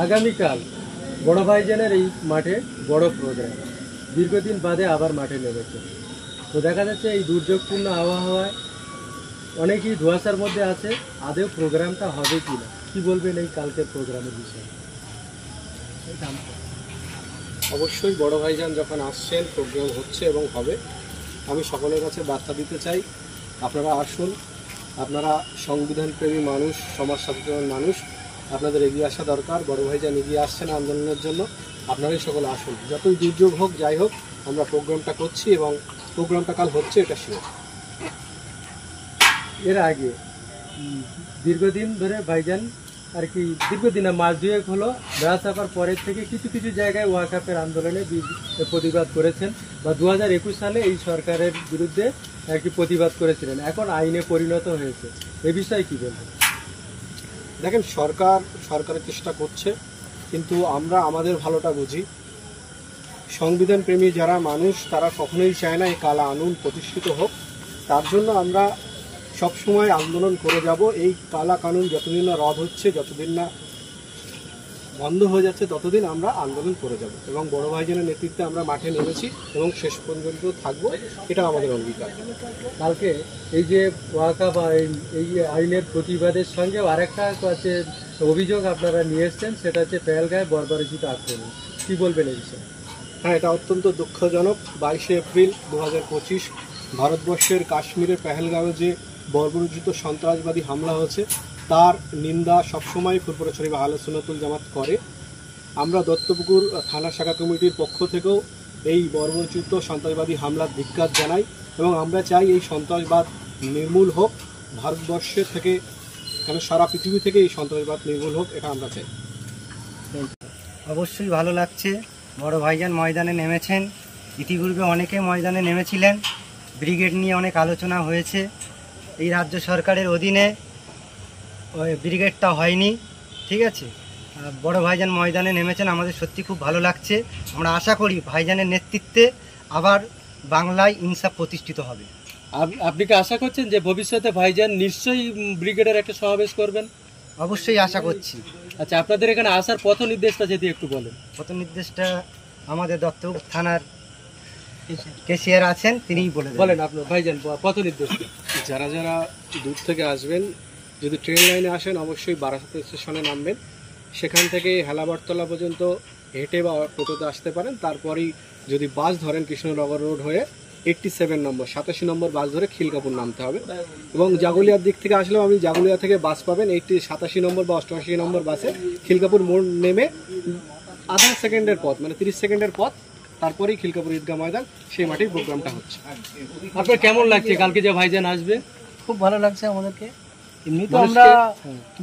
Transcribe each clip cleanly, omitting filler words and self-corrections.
আগামীকাল বড় ভাইজানের এই মাঠে বড় প্রোগ্রাম, দীর্ঘদিন বাদে আবার মাঠে নেমেছে। তো দেখা যাচ্ছে এই দুর্যোগপূর্ণ আবহাওয়ায় অনেকেই ধোঁয়াশার মধ্যে আছে, আদৌ প্রোগ্রামটা হবে কি না, কী বলবেন এই কালকের প্রোগ্রামের বিষয়ে? অবশ্যই বড় ভাইজান যখন আসছেন, প্রোগ্রাম হচ্ছে এবং হবে। আমি সকলের কাছে বার্তা দিতে চাই, আপনারা আসুন। আপনারা সংবিধানপ্রেমী মানুষ, সমাজ সচেতন মানুষ, আপনাদের এগিয়ে আসা দরকার। বড় ভাইজান এগিয়ে আসছেন আন্দোলনের জন্য, আপনারাই সকলে আসুন। যতই দুর্যোগ হোক, যাই হোক, আমরা প্রোগ্রামটা করছি এবং প্রোগ্রামটা কাল হচ্ছে, এটা শিওর। এর আগে দীর্ঘদিন ধরে ভাইজান আর কি, দীর্ঘদিন মাস দুয়েক হলো বেড়া চাপার পরের থেকে কিছু কিছু জায়গায় ওয়াকাফের আন্দোলনে প্রতিবাদ করেছেন, বা 2021 সালে এই সরকারের বিরুদ্ধে আর কি প্রতিবাদ করেছিলেন। এখন আইনে পরিণত হয়েছে, এ বিষয়ে কি বলবেন? দেখেন, সরকারের চেষ্টা করছে, কিন্তু আমরা আমাদের ভালোটা বুঝি। সংবিধান প্রেমী যারা মানুষ, তারা কখনোই চায় না এই কালা আইন প্রতিষ্ঠিত হোক। তার জন্য আমরা সবসময় আন্দোলন করে যাব। এই কালা কানুন যতদিন না রদ হচ্ছে, যতদিন না বন্ধ হয়ে যাচ্ছে, ততদিন আমরা আন্দোলন করে যাব। এবং বড় ভাইজানের নেতৃত্বে আমরা মাঠে নেমেছি এবং শেষ পর্যন্ত থাকবো, এটা আমাদের অঙ্গীকার। কালকে এই যে ওয়াকাফ এই আইনের প্রতিবাদের সঙ্গে আরেকটা হচ্ছে অভিযোগ আপনারা নিয়ে এসছেন, সেটা হচ্ছে পেহেলগাঁয়ে বর্বরোচিত আক্রমণ, কি বলবেন এই বিষয়ে? হ্যাঁ, এটা অত্যন্ত দুঃখজনক। 22শে এপ্রিল 2025 ভারতবর্ষের কাশ্মীরের পেহেলগাঁওয়ে যে বর্বরোচিত সন্ত্রাসবাদী হামলা হয়েছে, তার নিন্দা সবসময় ফুরফুরা বা আহলে সুন্নাতুল জামাত করে। আমরা দত্তপুকুর থানা শাখা কমিটির পক্ষ থেকেও এই বর্বরোচিত সন্ত্রাসবাদী হামলার ধিক্কার জানাই এবং আমরা চাই এই সন্ত্রাসবাদ নির্মূল হোক ভারতবর্ষের থেকে, কেন সারা পৃথিবী থেকে এই সন্ত্রাসবাদ নির্মূল হোক, এটা আমরা চাই। অবশ্যই ভালো লাগছে, বড় ভাইজান ময়দানে নেমেছেন। ইতিপূর্বে অনেকে ময়দানে নেমেছিলেন, ব্রিগেড নিয়ে অনেক আলোচনা হয়েছে। এই রাজ্য সরকারের অধীনে ওই ব্রিগেডটা হয়নি, ঠিক আছে। বড় ভাইজান ময়দানে নেমেছেন, আমাদের সত্যি খুব ভালো লাগছে। আমরা আশা করি ভাইজানের নেতৃত্বে আবার বাংলায় ইনসাফ প্রতিষ্ঠিত হবে। আপনি কি আশা করছেন যে ভবিষ্যতে ভাইজান নিশ্চয়ই ব্রিগেডের একটা সমাবেশ করবেন? অবশ্যই আশা করছি। আচ্ছা, আপনাদের এখানে আসার পথ নির্দেশটা যদি একটু বলেন। পথ নির্দেশটা আমাদের দত্তপুকুর থানার কেসিআর আছেন, তিনিই বলেন আপনার ভাইজান পথ নির্দেশ। যারা যারা দূর থেকে আসবেন, যদি ট্রেন লাইনে আসেন, অবশ্যই বারাসাত স্টেশনে নামবেন। সেখান থেকে হেলাবরতলা পর্যন্ত হেঁটে বা টোটোতে আসতে পারেন। তারপরেই যদি বাস ধরেন, কৃষ্ণনগর রোড হয়ে 87 নম্বর 87 নম্বর বাস ধরে খিলকাপুর নামতে হবে। এবং জাগুলিয়ার দিক থেকে আসলেও আমি জাগুলিয়া থেকে বাস পাবেন 87 নম্বর বা 88 নম্বর বাসে। খিলকাপুর মোড় নেমে আধা সেকেন্ডের পথ, মানে 30 সেকেন্ডের পথ, তারপরেই খিলকাপুর ঈদগাহ ময়দান, সেই মাঠেই প্রোগ্রামটা হচ্ছে। আপনার কেমন লাগছে কালকে যে ভাইজান আসবে? খুব ভালো লাগছে আমাদেরকে। এমনি তো আমরা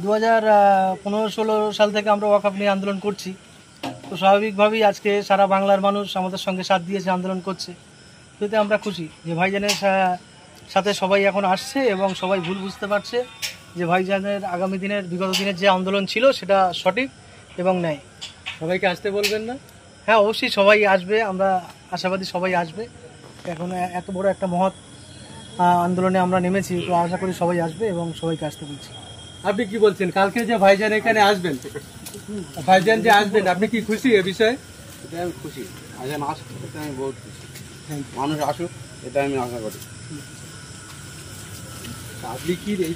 2015-16 সাল থেকে আমরা ওয়াকাফ নিয়ে আন্দোলন করছি, তো স্বাভাবিকভাবেই আজকে সারা বাংলার মানুষ আমাদের সঙ্গে সাথ দিয়েছে, আন্দোলন করছে। এতে আমরা খুশি যে ভাইজানের সাথে সবাই এখন আসছে এবং সবাই ভুল বুঝতে পারছে যে ভাইজানের আগামী দিনের, বিগত দিনের যে আন্দোলন ছিল সেটা সঠিক এবং ন্যায়। সবাইকে আসতে বলবেন না? হ্যাঁ, অবশ্যই সবাই আসবে, আমরা আশাবাদী সবাই আসবে। এখন এত বড় একটা মহৎ আন্দোলনে আমরা নেমেছি, তো আশা করি সবাই আসবে এবং সবাইকে আসতে বলছি। আপনি কি বলছেন, কালকে যে ভাইজান এখানে আসবেন, ভাইজান যে আসবেন, আপনি কি খুশি এ বিষয়ে? এটা আমি খুশি, ভাইজান আসুক, এটা আমি বহুত খুশি। মানুষ আসুক, এটা আমি আশা করি। আপনি কি এই